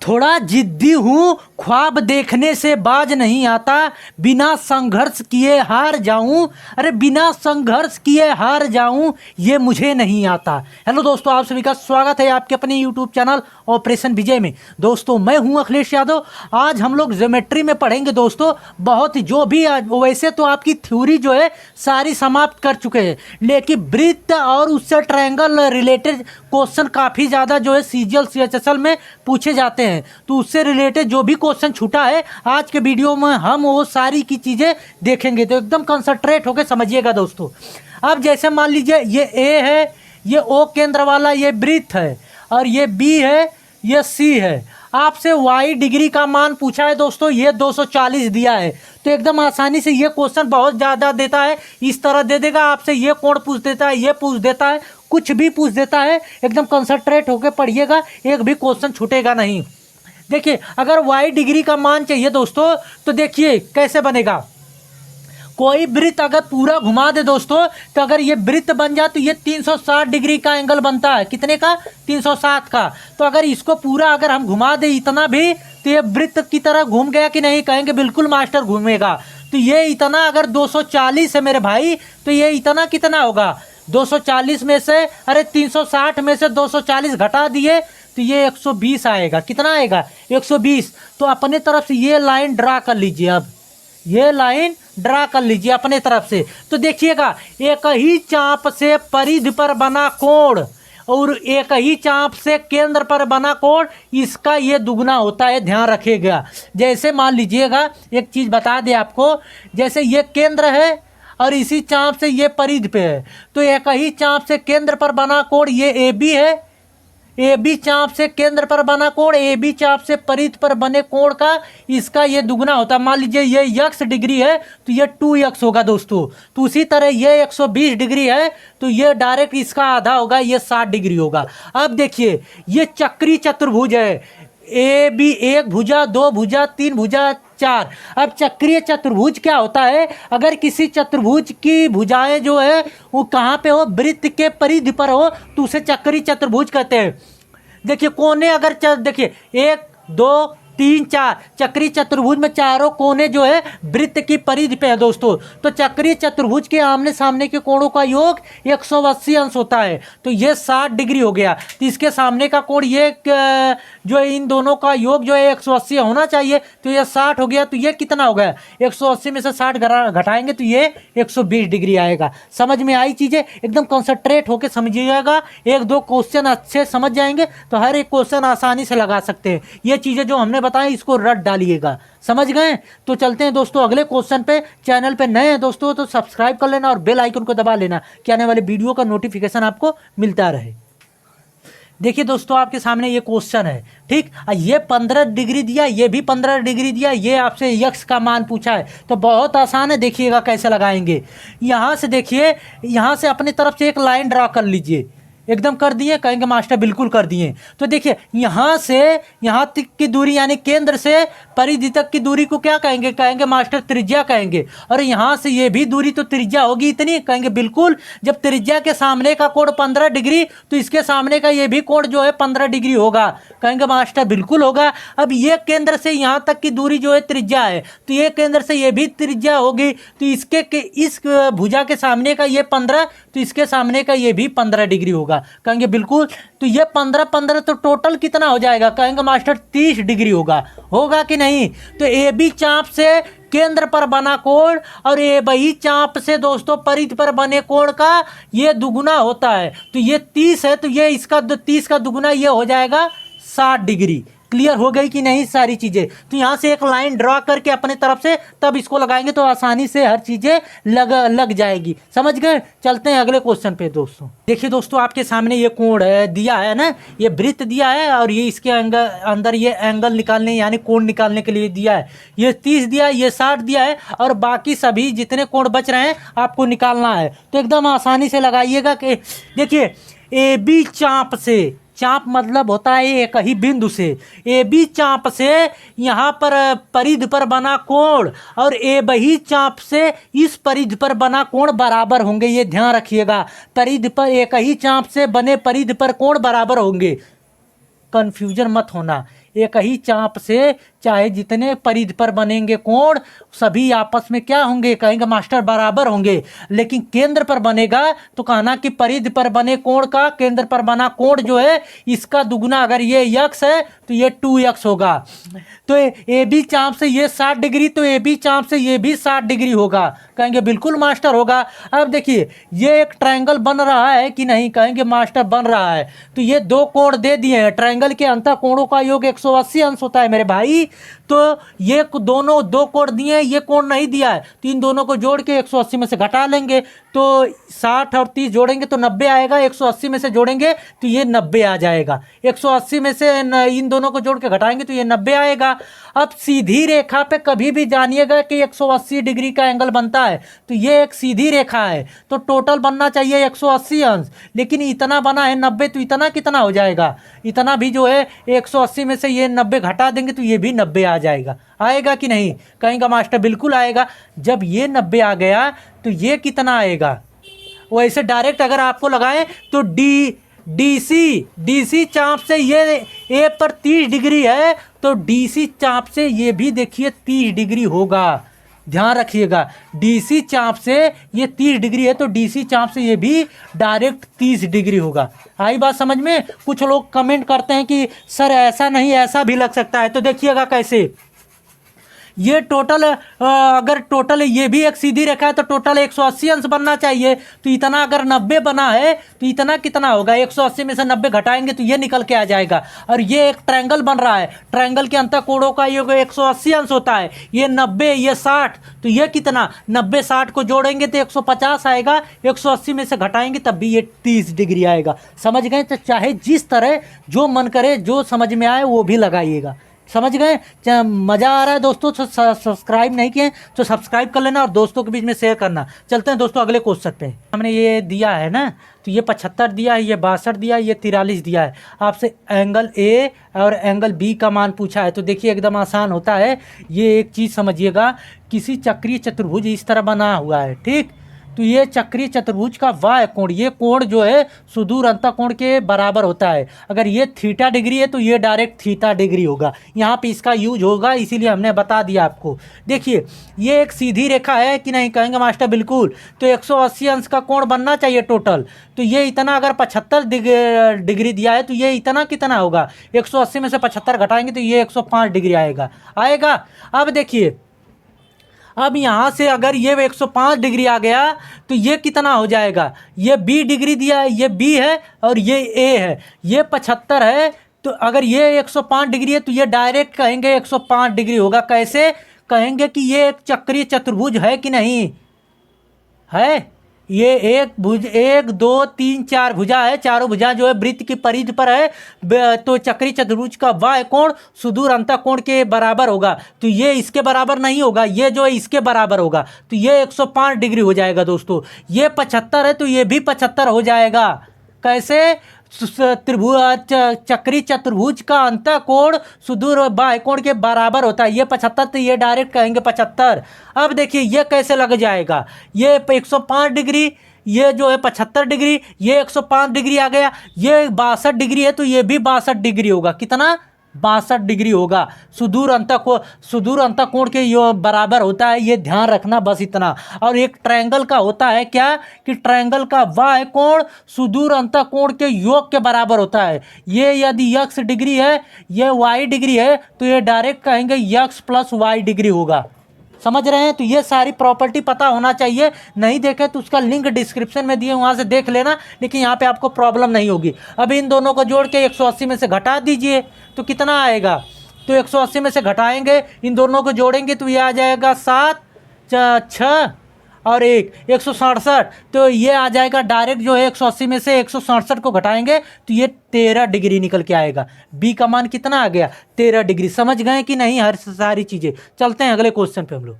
थोड़ा जिद्दी हूँ, ख्वाब देखने से बाज नहीं आता, बिना संघर्ष किए हार जाऊं, अरे बिना संघर्ष किए हार जाऊं, ये मुझे नहीं आता। हेलो दोस्तों, आप सभी का स्वागत है आपके अपने यूट्यूब चैनल ऑपरेशन विजय में। दोस्तों मैं हूं अखिलेश यादव। आज हम लोग ज्योमेट्री में पढ़ेंगे दोस्तों, बहुत ही जो भी वैसे तो आपकी थ्योरी जो है सारी समाप्त कर चुके हैं, लेकिन वृत्त और उससे ट्रायंगल रिलेटेड क्वेश्चन काफ़ी ज़्यादा जो है सीजीएल सीएचएसएल में पूछे जाते हैं। तो उससे रिलेटेड जो भी क्वेश्चन छूटा है आज के वीडियो में हम वो सारी की चीज़ें देखेंगे, तो एकदम कंसंट्रेट होकर समझिएगा दोस्तों। अब जैसे मान लीजिए ये ए है, ये ओ केंद्र वाला ये वृत्त है, और ये बी है, ये सी है। आपसे वाई डिग्री का मान पूछा है दोस्तों, ये 240 दिया है। तो एकदम आसानी से ये क्वेश्चन बहुत ज़्यादा देता है, इस तरह दे देगा आपसे, ये कोण पूछ देता है, ये पूछ देता है, कुछ भी पूछ देता है। एकदम कंसंट्रेट होकर पढ़िएगा, एक भी क्वेश्चन छूटेगा नहीं। देखिए अगर वाई डिग्री का मान चाहिए दोस्तों, तो देखिए कैसे बनेगा। कोई वृत्त अगर पूरा घुमा दे दोस्तों, तो अगर ये वृत्त बन जाए तो ये 360 डिग्री का एंगल बनता है। कितने का? 360 का। तो अगर इसको पूरा अगर हम घुमा दे इतना भी, तो ये वृत्त की तरह घूम गया कि नहीं? कहेंगे बिल्कुल मास्टर घूमेगा। तो ये इतना अगर 240 है मेरे भाई, तो ये इतना कितना होगा? 240 में से, अरे 360 में से 240 घटा दिए तो ये 120 आएगा। कितना आएगा? 120। तो अपने तरफ से ये लाइन ड्रा कर लीजिए। अब ये लाइन ड्रा कर लीजिए अपने तरफ से। तो देखिएगा, एक ही चाप से परिधि पर बना कोण और एक ही चाप से केंद्र पर बना कोण, इसका ये दुगना होता है, ध्यान रखिएगा। जैसे मान लीजिएगा, एक चीज़ बता दें आपको, जैसे ये केंद्र है और इसी चाप से ये परिधि पे है, तो एक ही चाप से केंद्र पर बना कोण ये ए बी है। ए बी चाप से केंद्र पर बना कोण, ए बी चाप से परिधि पर बने कोण का इसका ये दुगना होता है। मान लीजिए ये x डिग्री है तो ये 2x होगा दोस्तों। तो उसी तरह ये 120 डिग्री है तो ये डायरेक्ट इसका आधा होगा, ये 60 डिग्री होगा। अब देखिए ये चक्री चतुर्भुज है, ए बी एक भुजा, दो भुजा, तीन भुजा, चार। अब चक्रीय चतुर्भुज क्या होता है? अगर किसी चतुर्भुज की भुजाएं जो है वो कहाँ पे हो? वृत्त के परिधि पर हो तो उसे चक्रीय चतुर्भुज कहते हैं। देखिए कोने अगर देखिए 1 2 3 4 चक्रीय चतुर्भुज में चारों कोने जो है वृत्त की परिधि पे है दोस्तों। तो चक्रीय चतुर्भुज के आमने सामने के कोणों का योग 180 अंश होता है, तो ये 60 डिग्री हो गया। तो इसके सामने का कोण ये जो है इन दोनों का योग जो है 180 होना चाहिए, तो ये 60 हो गया। तो ये कितना हो गया? 180 में से 60 घटाएंगे तो ये 120 डिग्री आएगा। समझ में आई चीज़ें? एकदम कंसंट्रेट होकर समझिएगा, एक दो क्वेश्चन अच्छे समझ जाएंगे तो हर एक क्वेश्चन आसानी से लगा सकते हैं। ये चीज़ें जो हमने बताएं इसको रट डालिएगा, समझ गए? तो चलते हैं दोस्तों अगले क्वेश्चन पे। चैनल पे नए हैं दोस्तों तो सब्सक्राइब कर लेना और बेल आइकन को दबा लेना कि आने वाले वीडियो का नोटिफिकेशन आपको मिलता रहे। देखिए दोस्तों आपके सामने ये क्वेश्चन है, ठीक। ये 15 डिग्री दिया, ये भी 15 डिग्री दिया, ये आपसे यक्स का मान पूछा है। तो बहुत आसान है, देखिएगा कैसे लगाएंगे। यहाँ से देखिए, यहाँ से अपनी तरफ से एक लाइन ड्रा कर लीजिए। एकदम कर दिए? कहेंगे मास्टर बिल्कुल कर दिए। तो देखिए यहाँ से यहाँ तक की दूरी यानी केंद्र से परिधि तक की दूरी को क्या कहेंगे? कहेंगे मास्टर त्रिज्या कहेंगे। और यहाँ से ये भी दूरी तो त्रिज्या होगी इतनी, कहेंगे बिल्कुल। जब त्रिज्या के सामने का कोण 15 डिग्री तो इसके सामने का ये भी कोण जो है 15 डिग्री होगा, कहेंगे मास्टर बिल्कुल होगा। अब ये केंद्र से यहाँ तक की दूरी जो है त्रिज्या है, तो ये केंद्र से ये भी त्रिज्या होगी। तो इस भुजा के सामने का ये 15, तो इसके सामने का ये भी 15 डिग्री होगा, कहेंगे बिल्कुल। तो ये 15 15 तो टोटल कितना हो जाएगा? कहेंगे मास्टर 30 डिग्री होगा कि नहीं? तो ए बी चाप से केंद्र पर बना कोण और ए बी चाप से दोस्तों परिधि पर बने कोण का ये दुगुना होता है। तो ये 30 है तो ये इसका 30 का दुगुना ये हो जाएगा 60 डिग्री। क्लियर हो गई कि नहीं सारी चीज़ें? तो यहाँ से एक लाइन ड्रा करके अपने तरफ से तब इसको लगाएंगे तो आसानी से हर चीज़ें लग जाएगी। समझ गए? चलते हैं अगले क्वेश्चन पे दोस्तों। देखिए दोस्तों आपके सामने ये कोण है दिया है ना, ये वृत्त दिया है और ये इसके अंदर ये एंगल निकालने यानी कोण निकालने के लिए दिया है। ये 30 दिया है, ये 60 दिया है और बाकी सभी जितने कोण बच रहे हैं आपको निकालना है। तो एकदम आसानी से लगाइएगा कि देखिए ए बी चाप से, चाप मतलब होता है एक ही बिंदु से, ए बी चाप से यहाँ पर परिधि पर बना कोण और ए बी चाप से इस परिधि पर बना कोण बराबर होंगे। ये ध्यान रखिएगा, परिधि पर एक ही चाप से बने परिधि पर कोण बराबर होंगे। कन्फ्यूजन मत होना, एक ही चाप से चाहे जितने परिधि पर बनेंगे कोण सभी आपस में क्या होंगे, कहेंगे मास्टर बराबर होंगे। लेकिन केंद्र पर बनेगा तो कहना कि परिधि पर बने कोण का केंद्र पर बना कोण जो है इसका दुगुना, अगर ये x है तो ये 2x होगा। तो ए बी चाप से ये 60 डिग्री, तो ए बी चाप से ये भी 60 डिग्री होगा। कहेंगे बिल्कुल मास्टर होगा। अब देखिए ये एक ट्रायंगल बन रहा है कि नहीं, कहेंगे मास्टर बन रहा है। तो ये दो कोण दे दिए हैं, ट्रायंगल के अंतर कोणों का योग 180 अंश होता है मेरे भाई। तो ये दोनों दो कोण दिए हैं, ये कोण नहीं दिया है, तो इन दोनों को जोड़ के 180 में से घटा लेंगे तो 60 और 30 जोड़ेंगे तो 90 आएगा। 180 में से जोड़ेंगे तो ये 90 आ जाएगा। 180 में से इन दोनों को जोड़ के घटाएंगे तो ये 90 आएगा। अब सीधी रेखा पे कभी भी जानिएगा कि 180 डिग्री का एंगल बनता है, तो ये एक सीधी रेखा है तो टोटल बनना चाहिए 180 अंश, लेकिन इतना बना है 90, तो इतना कितना हो जाएगा, इतना भी जो है 180 में से ये 90 घटा देंगे तो ये भी 90 आ जाएगा। आएगा कि नहीं, कहेंगे मास्टर बिल्कुल आएगा। जब ये 90 आ गया तो ये कितना आएगा, वैसे डायरेक्ट अगर आपको लगाएं तो डीसी चाप से ये ए पर 30 डिग्री है तो डीसी चाप से ये भी देखिए 30 डिग्री होगा। ध्यान रखिएगा, डीसी चाप से ये 30 डिग्री है तो डीसी चाप से ये भी डायरेक्ट 30 डिग्री होगा। आई बात समझ में। कुछ लोग कमेंट करते हैं कि सर ऐसा नहीं ऐसा भी लग सकता है, तो देखिएगा कैसे। ये टोटल अगर टोटल ये भी एक सीधी रेखा है तो टोटल 180 अंश बनना चाहिए। तो इतना अगर 90 बना है तो इतना कितना होगा, 180 में से 90 घटाएंगे तो ये निकल के आ जाएगा। और ये एक ट्रायंगल बन रहा है, ट्रायंगल के अंतर कोणों का योग 180 अंश होता है। ये 90 ये 60, तो ये कितना 90 60 को जोड़ेंगे तो 150 आएगा। 180 में से घटाएंगे तब भी ये 30 डिग्री आएगा। समझ गए। तो चाहे जिस तरह जो मन करे जो समझ में आए वो भी लगाइएगा। समझ गए। मज़ा आ रहा है दोस्तों। तो सब्सक्राइब नहीं किए तो सब्सक्राइब कर लेना और दोस्तों के बीच में शेयर करना। चलते हैं दोस्तों अगले क्वेश्चन पे। हमने ये दिया है ना, तो ये 75 दिया है, ये 62 दिया है, ये 43 दिया है। आपसे एंगल ए और एंगल बी का मान पूछा है। तो देखिए एकदम आसान होता है। ये एक चीज़ समझिएगा, किसी चक्रीय चतुर्भुज इस तरह बना हुआ है, ठीक। तो ये चक्रीय चतुर्भुज का वाय कोण, ये कोण जो है सुदूर अंतःकोण के बराबर होता है। अगर ये थीटा डिग्री है तो ये डायरेक्ट थीटा डिग्री होगा। यहाँ पे इसका यूज होगा, इसीलिए हमने बता दिया आपको। देखिए ये एक सीधी रेखा है कि नहीं, कहेंगे मास्टर बिल्कुल। तो 180 अंश का कोण बनना चाहिए टोटल। तो ये इतना अगर 75 डिग्री दिया है तो ये इतना कितना होगा, 180 में से 75 घटाएंगे तो ये 105 डिग्री आएगा। अब देखिए, अब यहाँ से अगर ये 105 डिग्री आ गया तो ये कितना हो जाएगा, ये बी डिग्री दिया है, ये बी है और ये ए है, ये 75 है। तो अगर ये 105 डिग्री है तो ये डायरेक्ट कहेंगे 105 डिग्री होगा। कैसे कहेंगे कि ये एक चक्रीय चतुर्भुज है कि नहीं है। ये एक भुज 1 2 3 4 भुजा है, चारों भुजा जो है वृत्त की परिधि पर है। तो चक्रीय चतुर्भुज का वाय कोण सुदूर अंतःकोण के बराबर होगा। तो ये इसके बराबर नहीं होगा, ये जो है इसके बराबर होगा। तो ये 105 डिग्री हो जाएगा दोस्तों। ये 75 है तो ये भी 75 हो जाएगा। कैसे, त्रिभुज चक्रीय चतुर्भुज का अंतःकोण सुदूर बाह्य कोण के बराबर होता है। ये 75 तो ये डायरेक्ट कहेंगे 75। अब देखिए ये कैसे लग जाएगा, ये 105 डिग्री, ये जो है 75 डिग्री, ये 105 डिग्री आ गया। ये 62 डिग्री है तो ये भी 62 डिग्री होगा। कितना, 62 डिग्री होगा। सुदूर अंतःकोण के यो बराबर होता है, ये ध्यान रखना बस इतना। और एक ट्रायंगल का होता है क्या कि ट्रायंगल का वाय कोण सुदूर अंतःकोण के योग के बराबर होता है। ये यदि x डिग्री है, ये y डिग्री है, तो ये डायरेक्ट कहेंगे x + y डिग्री होगा। समझ रहे हैं। तो ये सारी प्रॉपर्टी पता होना चाहिए। नहीं देखे तो उसका लिंक डिस्क्रिप्शन में दिए, वहाँ से देख लेना। लेकिन यहाँ पे आपको प्रॉब्लम नहीं होगी। अब इन दोनों को जोड़ के 180 में से घटा दीजिए तो कितना आएगा, तो 180 में से घटाएंगे, इन दोनों को जोड़ेंगे तो ये आ जाएगा 7 6 और 1 167। तो ये आ जाएगा डायरेक्ट जो है 180 में से 167 को घटाएंगे तो ये 13 डिग्री निकल के आएगा। बी का मान कितना आ गया, 13 डिग्री। समझ गए कि नहीं हर सारी चीज़ें। चलते हैं अगले क्वेश्चन पे हम लोग।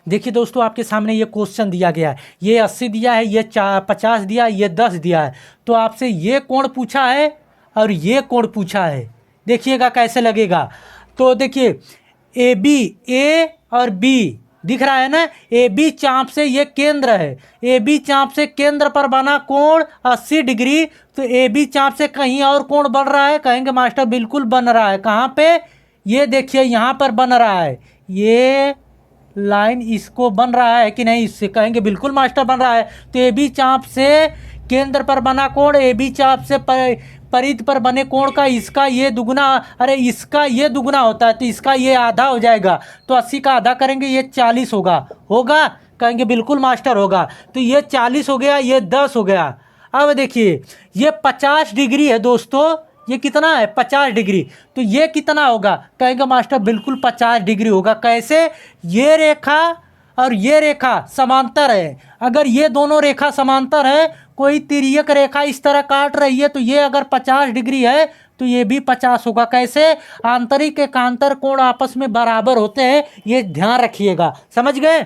देखिए दोस्तों आपके सामने ये क्वेश्चन दिया गया है, ये 80 दिया है, ये 50 दिया है, ये 10 दिया है। तो आपसे ये कोण पूछा है और ये कोण पूछा है। देखिएगा कैसे लगेगा। तो देखिए ए बी, ए और बी दिख रहा है ना, ए बी चाप से ये केंद्र है, ए बी चाप से केंद्र पर बना कोण 80 डिग्री। तो ए बी चाप से कहीं और कोण बन रहा है? कहेंगे मास्टर बिल्कुल बन रहा है। कहाँ पे? ये देखिए यहाँ पर बन रहा है, ये लाइन इसको बन रहा है कि नहीं इससे? कहेंगे बिल्कुल मास्टर बन रहा है। तो ए बी चाप से केंद्र पर बना कोण, ए बी चाप से परिध पर बने कोण का इसका ये दुगुना, अरे इसका ये दुगुना होता है तो इसका ये आधा हो जाएगा। तो 80 का आधा करेंगे, ये 40 होगा। होगा? कहेंगे बिल्कुल मास्टर होगा। तो ये 40 हो गया, ये 10 हो गया। अब देखिए ये 50 डिग्री है दोस्तों, ये कितना है? 50 डिग्री। तो ये कितना होगा? कहेंगे मास्टर बिल्कुल 50 डिग्री होगा। कैसे? ये रेखा और ये रेखा समांतर है। अगर ये दोनों रेखा समांतर है, कोई तिर्यक रेखा इस तरह काट रही है, तो ये अगर 50 डिग्री है तो ये भी 50 होगा। कैसे? आंतरिक एकांतर कोण आपस में बराबर होते हैं, ये ध्यान रखिएगा। समझ गए?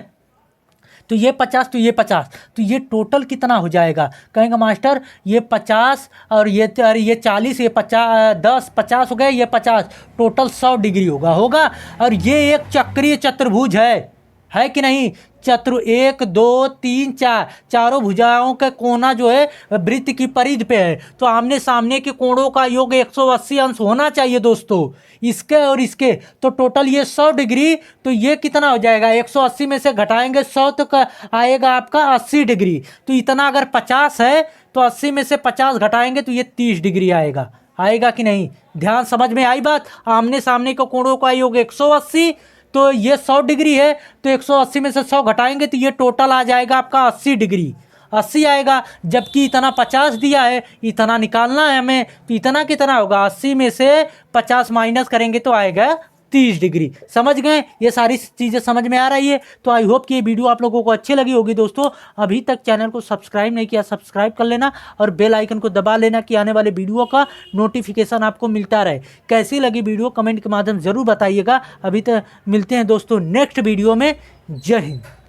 तो ये 50 तो ये 50, तो ये टोटल कितना हो जाएगा? कहेंगे मास्टर ये 50 और ये 40, ये 50, 10 50 हो गए, ये 50, टोटल 100 डिग्री होगा। होगा? और ये एक चक्रीय चतुर्भुज है कि नहीं? चतुर 1 2 3 4 चारों भुजाओं का कोना जो है वृत्त की परिधि पे है। तो आमने सामने के कोणों का योग 180 अंश होना चाहिए दोस्तों, इसके और इसके। तो टोटल ये 100 डिग्री। तो ये कितना हो जाएगा? 180 में से घटाएंगे 100 तो आएगा आपका 80 डिग्री। तो इतना अगर 50 है तो 80 में से 50 घटाएंगे तो ये 30 डिग्री आएगा। आएगा कि नहीं? ध्यान, समझ में आई बात? आमने सामने के कोणों का योग 180, तो ये 100 डिग्री है, तो 180 में से 100 घटाएंगे तो ये टोटल आ जाएगा आपका 80 डिग्री। 80 आएगा, जबकि इतना 50 दिया है, इतना निकालना है हमें। तो इतना कितना होगा? 80 में से 50 माइनस करेंगे तो आएगा 30 डिग्री। समझ गए? ये सारी चीज़ें समझ में आ रही है। तो आई होप कि ये वीडियो आप लोगों को अच्छी लगी होगी दोस्तों। अभी तक चैनल को सब्सक्राइब नहीं किया, सब्सक्राइब कर लेना और बेल आइकन को दबा लेना कि आने वाले वीडियो का नोटिफिकेशन आपको मिलता रहे। कैसी लगी वीडियो कमेंट के माध्यम ज़रूर बताइएगा। अभी तक मिलते हैं दोस्तों नेक्स्ट वीडियो में। जय हिंद।